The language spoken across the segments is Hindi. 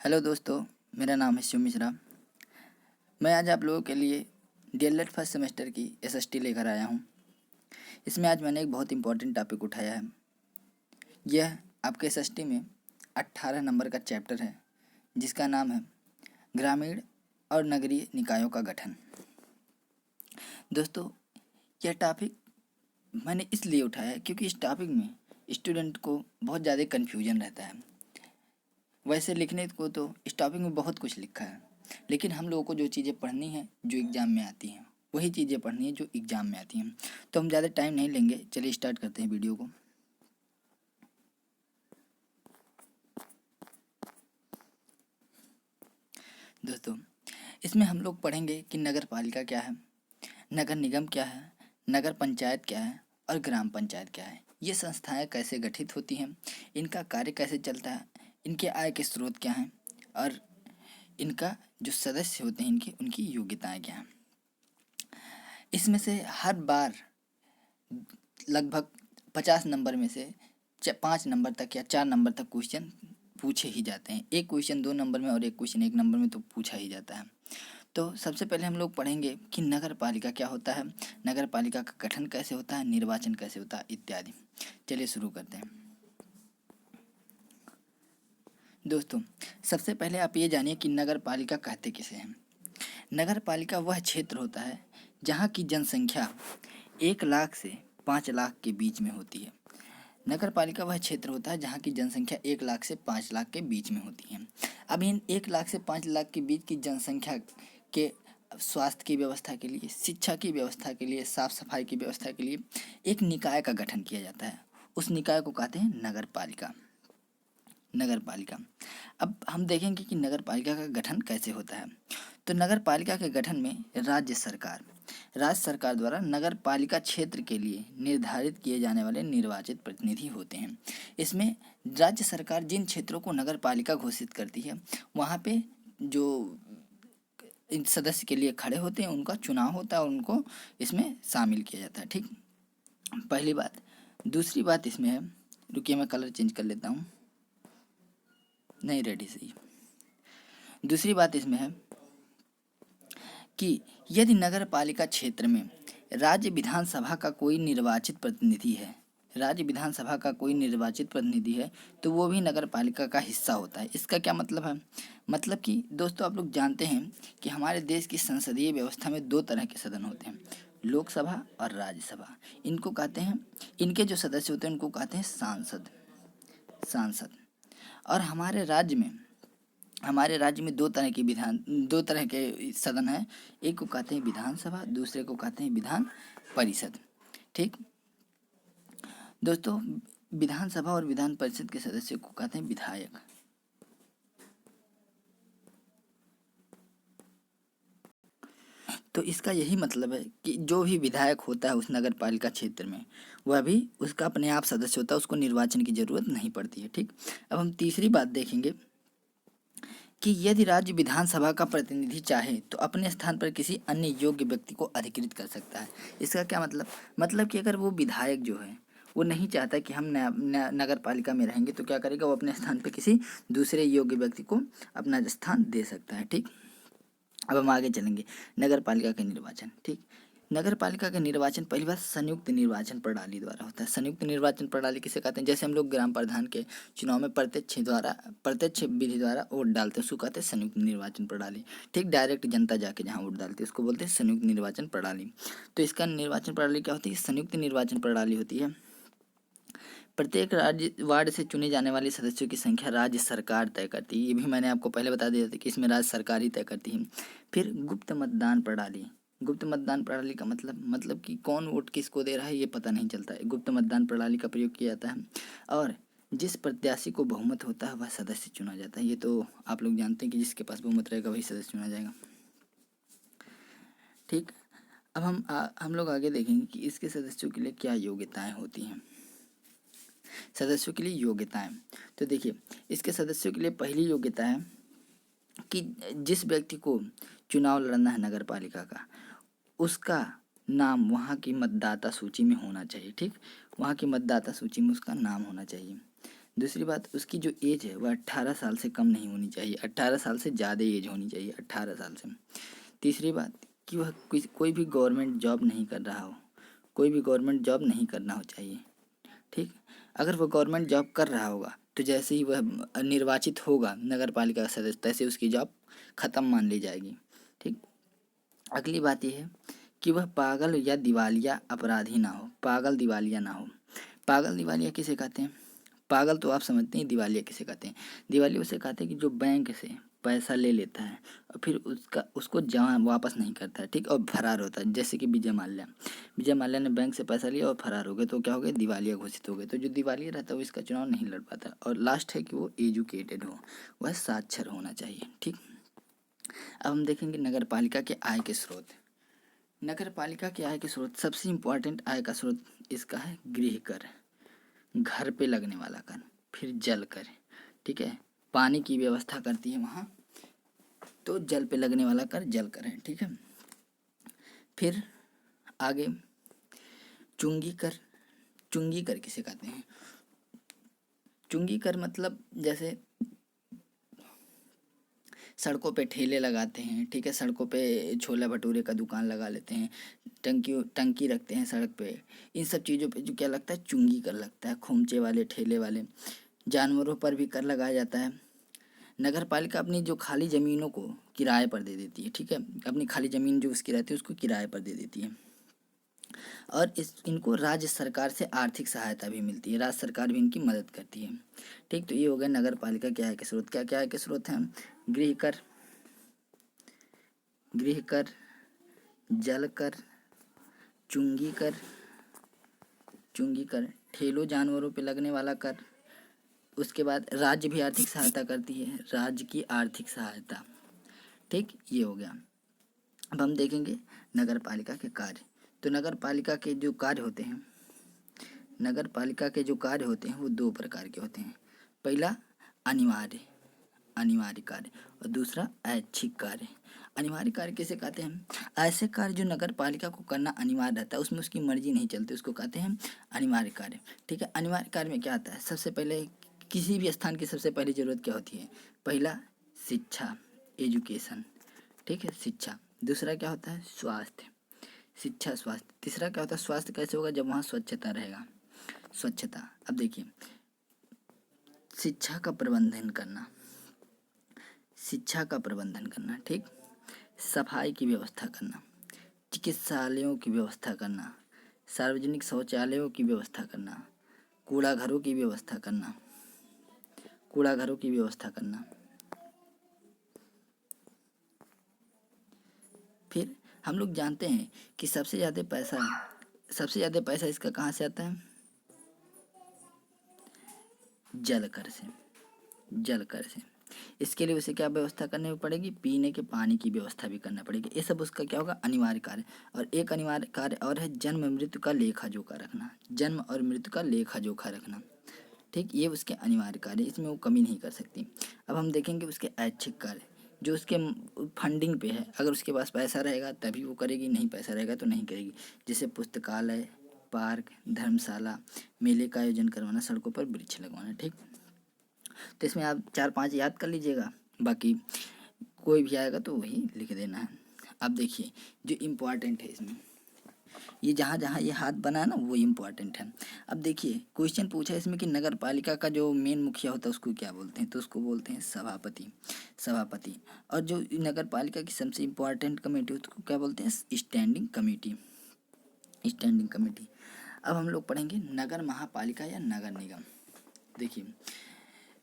हेलो दोस्तों, मेरा नाम है शिव मिश्रा। मैं आज आप लोगों के लिए डीएलएड फर्स्ट सेमेस्टर की एसएसटी लेकर आया हूँ। इसमें आज मैंने एक बहुत इंपॉर्टेंट टॉपिक उठाया है। यह आपके एसएसटी में 18 नंबर का चैप्टर है, जिसका नाम है ग्रामीण और नगरीय निकायों का गठन। दोस्तों, यह टॉपिक मैंने इसलिए उठाया है क्योंकि इस टॉपिक में स्टूडेंट को बहुत ज़्यादा कन्फ्यूजन रहता है। वैसे लिखने को तो इस टॉपिक में बहुत कुछ लिखा है, लेकिन हम लोगों को जो चीज़ें पढ़नी है जो एग्ज़ाम में आती हैं वही चीज़ें पढ़नी है जो एग्ज़ाम में आती हैं। तो हम ज़्यादा टाइम नहीं लेंगे, चलिए स्टार्ट करते हैं वीडियो को। दोस्तों, इसमें हम लोग पढ़ेंगे कि नगर पालिका क्या है, नगर निगम क्या है, नगर पंचायत क्या है और ग्राम पंचायत क्या है। ये संस्थाएं कैसे गठित होती हैं, इनका कार्य कैसे चलता है, इनके आय के स्रोत क्या हैं और इनका जो सदस्य होते हैं इनकी उनकी योग्यताएं क्या हैं। इसमें से हर बार लगभग 50 नंबर में से 5 नंबर तक या 4 नंबर तक क्वेश्चन पूछे ही जाते हैं। एक क्वेश्चन 2 नंबर में और एक क्वेश्चन 1 नंबर में तो पूछा ही जाता है। तो सबसे पहले हम लोग पढ़ेंगे कि नगर पालिका क्या होता है, नगर पालिका का गठन कैसे होता है, निर्वाचन कैसे होता है इत्यादि। चलिए शुरू करते हैं। दोस्तों, सबसे पहले आप ये जानिए कि नगर पालिका कहते किसे हैं। नगर पालिका वह क्षेत्र होता है जहाँ की जनसंख्या 1 लाख से 5 लाख के बीच में होती है। नगर पालिका वह क्षेत्र होता है जहाँ की जनसंख्या 1 लाख से 5 लाख के बीच में होती है। अब इन 1 लाख से 5 लाख के बीच की जनसंख्या के स्वास्थ्य की व्यवस्था के लिए, शिक्षा की व्यवस्था के लिए, साफ सफाई की व्यवस्था के लिए एक निकाय का गठन किया जाता है। उस निकाय को कहते हैं नगर पालिका। नगर पालिका। अब हम देखेंगे कि नगर पालिका का गठन कैसे होता है। तो नगर पालिका के गठन में राज्य सरकार द्वारा नगर पालिका क्षेत्र के लिए निर्धारित किए जाने वाले निर्वाचित प्रतिनिधि होते हैं। इसमें राज्य सरकार जिन क्षेत्रों को नगर पालिका घोषित करती है वहाँ पे जो इन सदस्य के लिए खड़े होते हैं उनका चुनाव होता है और उनको इसमें शामिल किया जाता है। ठीक, पहली बात। दूसरी बात इसमें है, रुकिए मैं कलर चेंज कर लेता हूँ, नहीं रेडी सही। दूसरी बात इसमें है कि यदि नगर पालिका क्षेत्र में राज्य विधानसभा का कोई निर्वाचित प्रतिनिधि है, राज्य विधानसभा का कोई निर्वाचित प्रतिनिधि है तो वो भी नगर पालिका का हिस्सा होता है। इसका क्या मतलब है? मतलब कि दोस्तों, आप लोग जानते हैं कि हमारे देश की संसदीय व्यवस्था में 2 तरह के सदन होते हैं, लोकसभा और राज्यसभा। इनको कहते हैं, इनके जो सदस्य होते हैं उनको कहते हैं सांसद। और हमारे राज्य में 2 तरह के सदन हैं। एक को कहते हैं विधानसभा, दूसरे को कहते हैं विधान परिषद। ठीक दोस्तों, विधानसभा और विधान परिषद के सदस्यों को कहते हैं विधायक। तो इसका यही मतलब है कि जो भी विधायक होता है उस नगर पालिका क्षेत्र में वह भी उसका अपने आप सदस्य होता है, उसको निर्वाचन की जरूरत नहीं पड़ती है। ठीक, अब हम तीसरी बात देखेंगे कि यदि राज्य विधानसभा का प्रतिनिधि चाहे तो अपने स्थान पर किसी अन्य योग्य व्यक्ति को अधिकृत कर सकता है। इसका क्या मतलब कि अगर वो विधायक जो है वो नहीं चाहता कि हम नगर पालिका में रहेंगे तो क्या करेगा, वो अपने स्थान पर किसी दूसरे योग्य व्यक्ति को अपना स्थान दे सकता है। ठीक, अब हम आगे चलेंगे। नगर पालिका के निर्वाचन। ठीक, नगर पालिका का निर्वाचन पहली बार संयुक्त निर्वाचन प्रणाली द्वारा होता है। संयुक्त निर्वाचन प्रणाली किसे कहते हैं? जैसे हम लोग ग्राम प्रधान के चुनाव में प्रत्यक्ष विधि द्वारा वोट डालते हैं, उसको कहते हैं संयुक्त निर्वाचन प्रणाली। ठीक, डायरेक्ट जनता जाके जहाँ वोट डालती है उसको बोलते हैं संयुक्त निर्वाचन प्रणाली। तो इसका निर्वाचन प्रणाली क्या होती है? संयुक्त निर्वाचन प्रणाली होती है। प्रत्येक राज्य वार्ड से चुने जाने वाले सदस्यों की संख्या राज्य सरकार तय करती है। ये भी मैंने आपको पहले बता दिया था कि इसमें राज्य सरकार ही तय करती है। फिर गुप्त मतदान प्रणाली। गुप्त मतदान प्रणाली का मतलब कि कौन वोट किसको दे रहा है ये पता नहीं चलता है। गुप्त मतदान प्रणाली का प्रयोग किया जाता है और जिस प्रत्याशी को बहुमत होता है वह सदस्य चुना जाता है। ये तो आप लोग जानते हैं कि जिसके पास बहुमत रहेगा वही सदस्य चुना जाएगा। ठीक, अब हम लोग आगे देखेंगे कि इसके सदस्यों के लिए क्या योग्यताएं होती हैं। सदस्यों के लिए योग्यताएं, तो देखिए इसके सदस्यों के लिए पहली योग्यता है कि जिस व्यक्ति को चुनाव लड़ना है नगर पालिका का, उसका नाम वहाँ की मतदाता सूची में होना चाहिए। ठीक, वहाँ की मतदाता सूची में उसका नाम होना चाहिए। दूसरी बात, उसकी जो एज है वह 18 साल से कम नहीं होनी चाहिए, 18 साल से ज़्यादा एज होनी चाहिए, 18 साल से। तीसरी बात कि वह कोई भी गवर्नमेंट जॉब नहीं कर रहा हो, कोई भी गवर्नमेंट जॉब नहीं करना हो चाहिए। ठीक, अगर वह गवर्नमेंट जॉब कर रहा होगा तो जैसे ही वह निर्वाचित होगा नगर पालिका का सदस्य, तैसे उसकी जॉब खत्म मान ली जाएगी। ठीक, अगली बात यह है कि वह पागल या दिवालिया अपराधी ना हो, पागल दिवालिया ना हो। पागल दिवालिया किसे कहते हैं? पागल तो आप समझते हैं, दिवालिया किसे कहते हैं? दिवालिया उसे कहते हैं कि जो बैंक से पैसा ले लेता है और फिर उसको जमा वापस नहीं करता है, ठीक, और फरार होता है। जैसे कि विजय माल्या ने बैंक से पैसा लिया और फरार हो गए, तो क्या हो गए? दिवालिया घोषित हो गए। तो जो दिवालिया रहता है वो इसका चुनाव नहीं लड़ पाता। और लास्ट है कि वो एजुकेटेड हो, वह साक्षर होना चाहिए। ठीक, अब हम देखेंगे नगर पालिका के आय के स्रोत। नगर पालिका के आय के स्रोत, सबसे इम्पोर्टेंट आय का स्रोत इसका है गृह कर, घर पे लगने वाला कर, फिर जल कर। ठीक है, पानी की व्यवस्था करती है वहाँ, तो जल पे लगने वाला कर जल कर है। ठीक है, फिर आगे चुंगी कर। चुंगी कर किसे कहते हैं? चुंगी कर मतलब जैसे सड़कों पे ठेले लगाते हैं, ठीक है, सड़कों पे छोला भटूरे का दुकान लगा लेते हैं, टंकी रखते हैं सड़क पे, इन सब चीज़ों पे जो क्या लगता है? चुंगी कर लगता है। खोमचे वाले, ठेले वाले, जानवरों पर भी कर लगाया जाता है। नगर पालिका अपनी जो खाली ज़मीनों को किराए पर दे देती है। ठीक है, अपनी खाली ज़मीन जो उसकी रहती है उसको किराए पर दे देती है। और इनको राज्य सरकार से आर्थिक सहायता भी मिलती है, राज्य सरकार भी इनकी मदद करती है। ठीक, तो ये हो गया नगर पालिका के आय के स्रोत। क्या क्या आय के स्रोत हैं? गृह कर, जल कर, चुंगी कर, ठेलों जानवरों पे लगने वाला कर। उसके बाद राज्य भी आर्थिक सहायता करती है, राज्य की आर्थिक सहायता। ठीक, ये हो गया। अब हम देखेंगे नगर पालिका के कार्य। तो नगर पालिका के जो कार्य होते हैं, नगर पालिका के जो कार्य होते हैं वो दो प्रकार के होते हैं। पहला अनिवार्य कार्य, और दूसरा ऐच्छिक कार्य। अनिवार्य कार्य किसे कहते हैं? ऐसे कार्य जो नगर पालिका को करना अनिवार्य रहता है, उसमें उसकी मर्जी नहीं चलती, उसको कहते हैं अनिवार्य कार्य। ठीक है, अनिवार्य कार्य में क्या आता है? सबसे पहले किसी भी स्थान की सबसे पहली जरूरत क्या होती है? पहला शिक्षा, एजुकेशन। ठीक है, शिक्षा। दूसरा क्या होता है? स्वास्थ्य, शिक्षा, स्वास्थ्य। तीसरा क्या होता है? स्वास्थ्य कैसे होगा? जब वहाँ स्वच्छता रहेगा, स्वच्छता। अब देखिए, शिक्षा का प्रबंधन करना, ठीक, सफाई की व्यवस्था करना, चिकित्सालयों की व्यवस्था करना, सार्वजनिक शौचालयों की व्यवस्था करना, कूड़ाघरों की व्यवस्था करना, फिर हम लोग जानते हैं कि सबसे ज़्यादा पैसा इसका कहाँ से आता है? जल कर से। इसके लिए उसे क्या व्यवस्था करनी पड़ेगी? पीने के पानी की व्यवस्था भी करना पड़ेगी। ये सब उसका क्या होगा? अनिवार्य कार्य। और एक अनिवार्य कार्य और है जन्म मृत्यु का लेखा जोखा रखना। ठीक, ये उसके अनिवार्य कार्य, इसमें वो कमी नहीं कर सकती। अब हम देखेंगे उसके ऐच्छिक कार्य, जो उसके फंडिंग पे है। अगर उसके पास पैसा रहेगा तभी वो करेगी, नहीं पैसा रहेगा तो नहीं करेगी। जैसे पुस्तकालय, पार्क, धर्मशाला, मेले का आयोजन करवाना, सड़कों पर वृक्ष लगवाना। ठीक, तो इसमें आप 4-5 याद कर लीजिएगा, बाकी कोई भी आएगा तो वही लिख देना है। अब देखिए जो इम्पोर्टेंट है इसमें, ये जहाँ जहाँ ये हाथ बना है ना वो इम्पोर्टेंट है। अब देखिए क्वेश्चन पूछा है इसमें कि नगर पालिका का जो मेन मुखिया होता है उसको क्या बोलते हैं? तो उसको बोलते हैं सभापति। और जो नगर पालिका की सबसे इम्पोर्टेंट कमेटी उसको क्या बोलते हैं? Standing committee. अब हम लोग पढ़ेंगे नगर महापालिका या नगर निगम। देखिए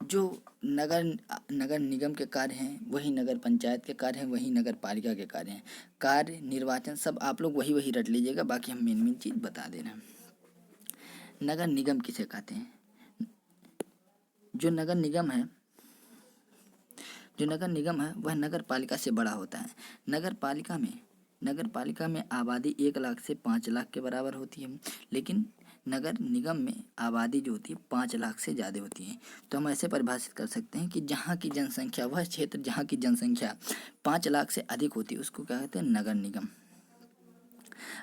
जो नगर निगम के कार्य हैं वही नगर पंचायत के कार्य हैं, वही नगर पालिका के कार्य हैं। कार्य, निर्वाचन सब आप लोग वही रट लीजिएगा, बाकी हम मेन चीज़ बता दे रहे हैं। नगर निगम किसे कहते हैं? जो नगर निगम है वह नगर पालिका से बड़ा होता है। नगर पालिका में आबादी 1 लाख से 5 लाख के बराबर होती है, लेकिन नगर निगम में आबादी जो होती है 5 लाख से ज़्यादा होती है। तो हम ऐसे परिभाषित कर सकते हैं कि वह क्षेत्र जहाँ की जनसंख्या 5 लाख से अधिक होती है उसको क्या कहते हैं? नगर निगम।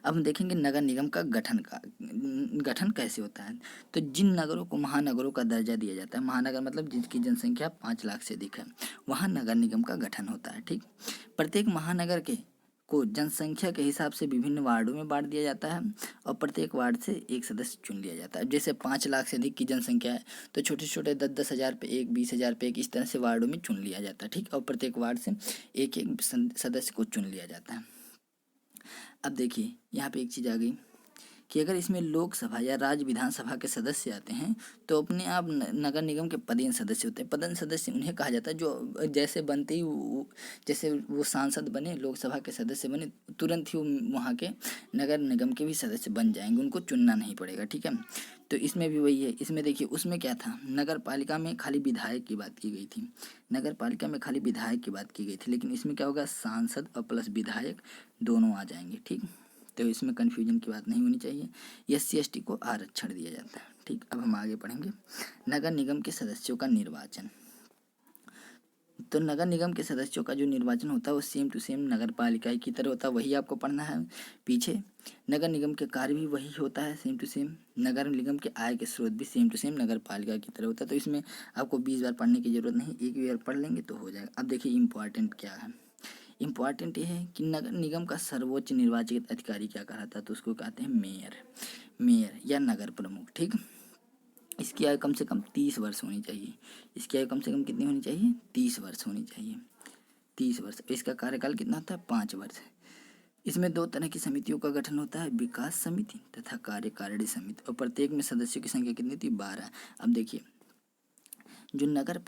अब हम देखेंगे नगर निगम का गठन कैसे होता है। तो जिन नगरों को महानगरों का दर्जा दिया जाता है, महानगर मतलब जिसकी जनसंख्या 5 लाख से अधिक है, वहाँ नगर निगम का गठन होता है। ठीक, प्रत्येक महानगर को जनसंख्या के हिसाब से विभिन्न वार्डों में बांट दिया जाता है और प्रत्येक वार्ड से एक सदस्य चुन लिया जाता है। जैसे 5 लाख से अधिक की जनसंख्या है तो छोटे छोटे 10-10 हज़ार पे एक, 20 हज़ार पे एक, इस तरह से वार्डों में चुन लिया जाता है। ठीक, और प्रत्येक वार्ड से एक एक सदस्य को चुन लिया जाता है। अब देखिए यहाँ पे एक चीज़ आ गई कि अगर इसमें लोकसभा या राज्य विधानसभा के सदस्य आते हैं तो अपने आप नगर निगम के पदेन सदस्य होते हैं। पदेन सदस्य उन्हें कहा जाता है जो जैसे बनते ही जैसे वो सांसद बने, लोकसभा के सदस्य बने, तुरंत ही वो वहाँ के नगर निगम के भी सदस्य बन जाएंगे, उनको चुनना नहीं पड़ेगा। ठीक है, तो इसमें भी वही है। इसमें देखिए उसमें क्या था, नगर पालिका में खाली विधायक की बात की गई थी, नगर पालिका में खाली विधायक की बात की गई थी, लेकिन इसमें क्या होगा, सांसद और प्लस विधायक दोनों आ जाएंगे। ठीक, तो इसमें कन्फ्यूजन की बात नहीं होनी चाहिए। SC ST को आरक्षण दिया जाता है। ठीक, अब हम आगे पढ़ेंगे नगर निगम के सदस्यों का निर्वाचन। तो नगर निगम के सदस्यों का जो निर्वाचन होता है वो सेम टू सेम नगर पालिका की तरह होता है, वही आपको पढ़ना है पीछे। नगर निगम के कार्य भी वही होता है सेम टू सेम। नगर निगम के आय के स्रोत भी सेम टू सेम नगर पालिका की तरह होता है। तो इसमें आपको 20 बार पढ़ने की जरूरत नहीं, एक बार पढ़ लेंगे तो हो जाएगा। अब देखिए इम्पॉर्टेंट क्या है, इम्पॉर्टेंट ये है कि नगर निगम का सर्वोच्च निर्वाचित अधिकारी क्या कहलाता है, तो उसको कहते हैं मेयर, मेयर या नगर प्रमुख। ठीक, इसकी आयु कम से कम 30 वर्ष होनी चाहिए। इसकी आयु कम से कम कितनी होनी चाहिए, 30 वर्ष होनी चाहिए, 30 वर्ष। इसका कार्यकाल कितना होता है, 5 वर्ष। इसमें 2 तरह की समितियों का गठन होता है, विकास समिति तथा कार्यकारिणी समिति, और प्रत्येक में सदस्यों की संख्या कितनी थी, 12। अब देखिए जो नगर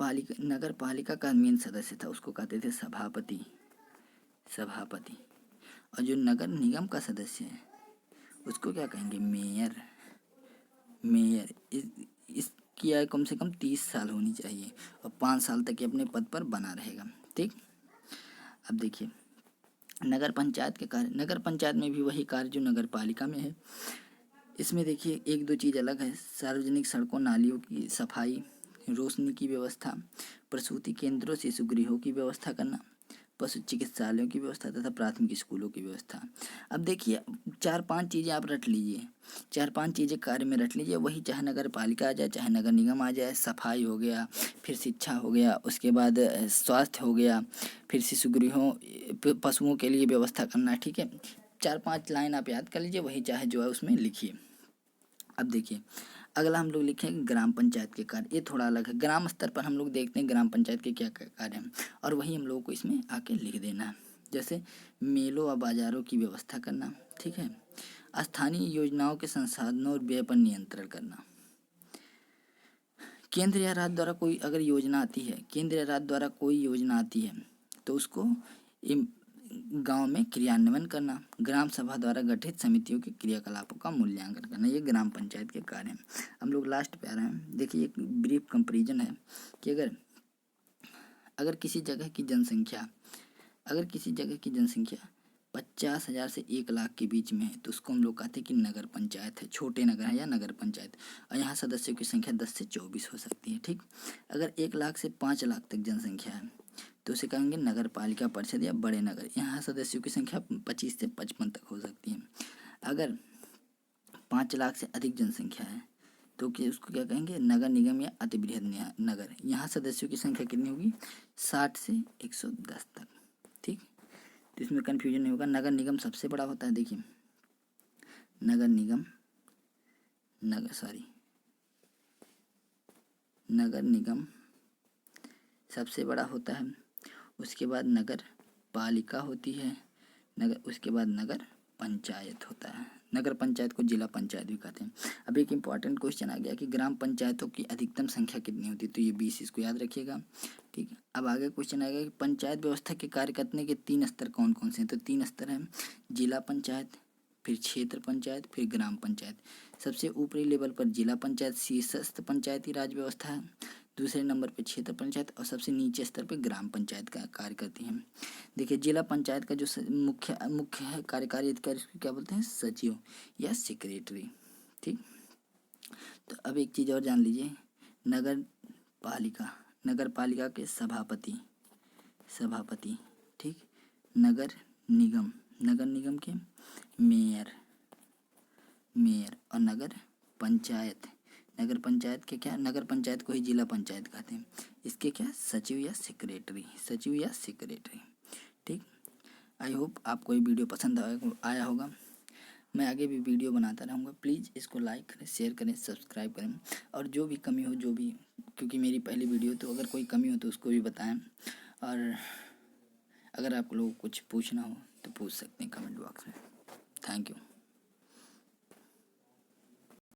पालिका का मेन सदस्य था उसको कहते थे सभापति, सभापति। और जो नगर निगम का सदस्य है उसको क्या कहेंगे, मेयर, मेयर। इसकी आयु कम से कम 30 साल होनी चाहिए और 5 साल तक ये अपने पद पर बना रहेगा। ठीक, अब देखिए नगर पंचायत के कार्य, नगर पंचायत में भी वही कार्य जो नगर पालिका में है। इसमें देखिए 1-2 चीज़ अलग है, सार्वजनिक सड़कों नालियों की सफाई, रोशनी की व्यवस्था, प्रसूति केंद्रों शिशु गृहों की व्यवस्था करना, पशु चिकित्सालयों की व्यवस्था तथा प्राथमिक स्कूलों की व्यवस्था। अब देखिए 4-5 चीज़ें आप रट लीजिए, 4-5 चीज़ें कार्य में रट लीजिए, वही चाहे नगर पालिका आ जाए चाहे नगर निगम आ जाए। सफाई हो गया, फिर शिक्षा हो गया, उसके बाद स्वास्थ्य हो गया, फिर शिशु गृहों पशुओं के लिए व्यवस्था करना। ठीक है, 4-5 लाइन आप याद कर लीजिए, वही चाहे जो है उसमें लिखिए। अब देखिए अगला हम लोग लिखेंगे ग्राम पंचायत के कार्य। ये थोड़ा अलग है, ग्राम स्तर पर हम लोग देखते हैं ग्राम पंचायत के क्या क्या कार्य हैं और वही हम लोगों को इसमें आके लिख देना है। जैसे मेलों और बाजारों की व्यवस्था करना। ठीक है, स्थानीय योजनाओं के संसाधनों और व्यय पर नियंत्रण करना। केंद्र या राज्य द्वारा कोई अगर योजना आती है, केंद्र या राज्य द्वारा कोई योजना आती है तो उसको गांव में क्रियान्वयन करना। ग्राम सभा द्वारा गठित समितियों के क्रियाकलापों का मूल्यांकन करना, ये ग्राम पंचायत के कार्य हैं। हम लोग लास्ट पे आ रहे हैं। देखिए एक ब्रीफ कंपैरिजन है कि अगर किसी जगह की जनसंख्या, अगर किसी जगह की जनसंख्या 50,000 से 1 लाख के बीच में है तो उसको हम लोग कहते हैं कि नगर पंचायत है, छोटे नगर है या नगर पंचायत। और यहाँ सदस्यों की संख्या 10 से 24 हो सकती है। ठीक, अगर 1 लाख से 5 लाख तक जनसंख्या है तो उसे कहेंगे नगर पालिका परिषद या बड़े नगर। यहाँ सदस्यों की संख्या 25 से 55 तक हो सकती है। अगर 5 लाख से अधिक जनसंख्या है तो उसको क्या कहेंगे, नगर निगम या अति बृहद नगर। यहाँ सदस्यों की संख्या कितनी होगी, 60 से 110 तक। ठीक, तो इसमें कन्फ्यूजन नहीं होगा। नगर निगम सबसे बड़ा होता है। देखिए नगर निगम सबसे बड़ा होता है, उसके बाद नगर पालिका होती है, उसके बाद नगर पंचायत होता है। नगर पंचायत को जिला पंचायत भी कहते हैं। अब एक इम्पॉर्टेंट क्वेश्चन आ गया कि ग्राम पंचायतों की अधिकतम संख्या कितनी होती है, तो ये 20, इसको याद रखिएगा। ठीक है, अब आगे क्वेश्चन आएगा कि पंचायत व्यवस्था के कार्य करने के 3 स्तर कौन कौन से हैं, तो 3 स्तर हैं, जिला पंचायत, फिर क्षेत्र पंचायत, फिर ग्राम पंचायत। सबसे ऊपरी लेवल पर जिला पंचायत शीर्षस्थ पंचायती राज व्यवस्था है, दूसरे नंबर पर क्षेत्र पंचायत और सबसे नीचे स्तर पर ग्राम पंचायत का कार्य करती हैं। देखिए जिला पंचायत का जो मुख्य है कार्यकारी अधिकारी उसको क्या बोलते हैं, सचिव या सेक्रेटरी। ठीक, तो अब एक चीज़ और जान लीजिए, नगर पालिका के सभापति। ठीक, नगर नगर निगम के मेयर और नगर पंचायत के क्या, नगर पंचायत को ही जिला पंचायत कहते हैं, इसके क्या सचिव या सेक्रेटरी। ठीक। आई होप आपको ये वीडियो पसंद आया होगा। मैं आगे भी वीडियो बनाता रहूँगा। प्लीज़ इसको लाइक करें, शेयर करें, सब्सक्राइब करें, और जो भी कमी हो, क्योंकि मेरी पहली वीडियो, तो अगर कोई कमी हो तो उसको भी बताएं। और अगर आप लोग कुछ पूछना हो तो पूछ सकते हैं कमेंट बॉक्स में। Thank you.